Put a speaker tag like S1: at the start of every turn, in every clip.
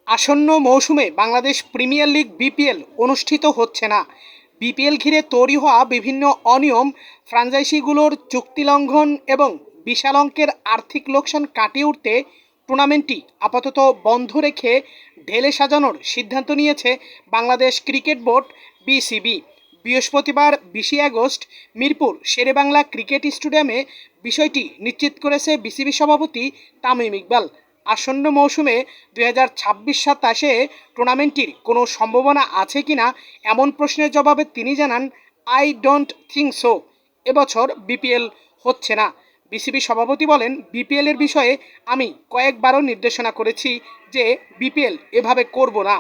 S1: আসন্ন মৌসুমে Bangladesh premier league BPL অনুষ্ঠিত হচ্ছে না। বিপিএল ঘিরে তৈরি হওয়া বিভিন্ন অনিয়ম, ফ্র্যাঞ্চাইজিগুলোর চুক্তি লঙ্ঘন এবং বিশাল অঙ্কের আর্থিক লোকসান কাটিয়ে উঠতে টুর্নামেন্টটি আপাতত বন্ধ রেখে ঢেলে সাজানোর সিদ্ধান্ত নিয়েছে বাংলাদেশ ক্রিকেট বোর্ড বিসিবি। বৃহস্পতিবার 20 আগস্ট মিরপুর শেরেবাংলা ক্রিকেট স্টেডিয়ামে বিষয়টি নিশ্চিত করেছে বিসিবি সভাপতি তামিম ইকবাল। আসন্ন মৌসুমে 2026-27 টুর্নামেন্টটির কোনো সম্ভাবনা আছে কিনা এমন প্রশ্নের জবাবে তিনি জানান, আই ডোন্ট থিঙ্ক সো। এবছর বিপিএল হচ্ছে না। বিসিবি সভাপতি বলেন, বিপিএলের বিষয়ে আমি কয়েকবারও নির্দেশনা করেছি যে বিপিএল এভাবে করব না।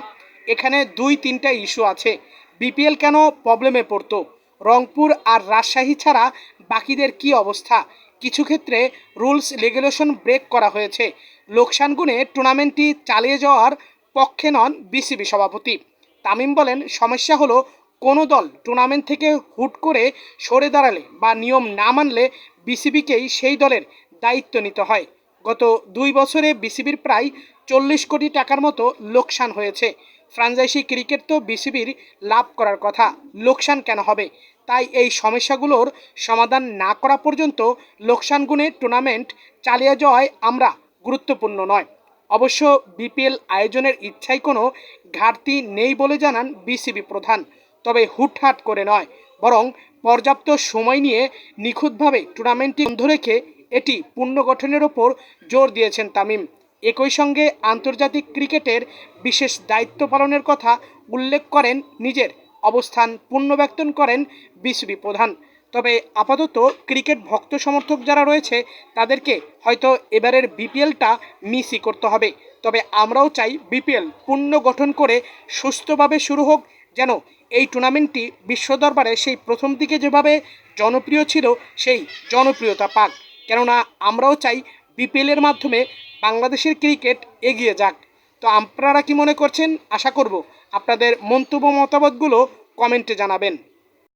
S1: এখানে 2-3টা ইস্যু আছে। বিপিএল কেন প্রবলেমে পড়তো? রংপুর আর রাজশাহী ছাড়া বাকিদের কি অবস্থা? কিছু ক্ষেত্রে রুলস রেগুলেশন ব্রেক করা হয়েছে। লোকসান গুণে টুর্নামেন্টটি চালিয়ে যাওয়ার পক্ষে নন বিসিবি সভাপতি। তামিম বলেন, সমস্যা হলো কোনো দল টুর্নামেন্ট থেকে হুট করে সরে দাঁড়ালে বা নিয়ম না মানলে বিসিবিকেই সেই দলের দায়িত্ব নিতে হয়। গত 2 বছরে বিসিবির প্রায় 40 কোটি টাকার মতো লোকসান হয়েছে। ফ্র্যাঞ্চাইজি ক্রিকেট তো বিসিবির লাভ করার কথা, লোকসান কেন হবে? তাই এই সমস্যাগুলোর সমাধান না করা পর্যন্ত লোকসান গুণে টুর্নামেন্ট চালিয়ে যাওয়ায় আমরা গুরুত্বপূর্ণ নয়। অবশ্য বিপিএল আয়োজনের ইচ্ছায় কোনো ঘাটতি নেই বলে জানান বিসিবি প্রধান। তবে হুটহাট করে নয়, বরং পর্যাপ্ত সময় নিয়ে নিখুঁতভাবে টুর্নামেন্টটি বন্ধ রেখে এটি পুনর্গঠনের ওপর জোর দিয়েছেন তামিম। একই সঙ্গে আন্তর্জাতিক ক্রিকেটের বিশেষ দায়িত্ব পালনের কথা উল্লেখ করেন। নিজের অবস্থান পুনর্ব্যক্ত করেন বিসিবি প্রধান। তবে আপাতত ক্রিকেট ভক্ত সমর্থক যারা রয়েছে তাদেরকে হয়তো এবারের বিপিএলটা মিসই করতে হবে। তবে আমরাও চাই বিপিএল পুনর্গঠন করে সুস্থভাবে শুরু হোক, যেন এই টুর্নামেন্টটি বিশ্ব দরবারে সেই প্রথম দিকে যেভাবে জনপ্রিয় ছিল সেই জনপ্রিয়তা পাক। কেননা আমরাও চাই বিপিএলের মাধ্যমে বাংলাদেশের ক্রিকেট এগিয়ে যাক। তো আপনারা কি মনে করছেন? আশা করব আপনাদের মন্তব্য মতামতগুলো কমেন্টে জানাবেন।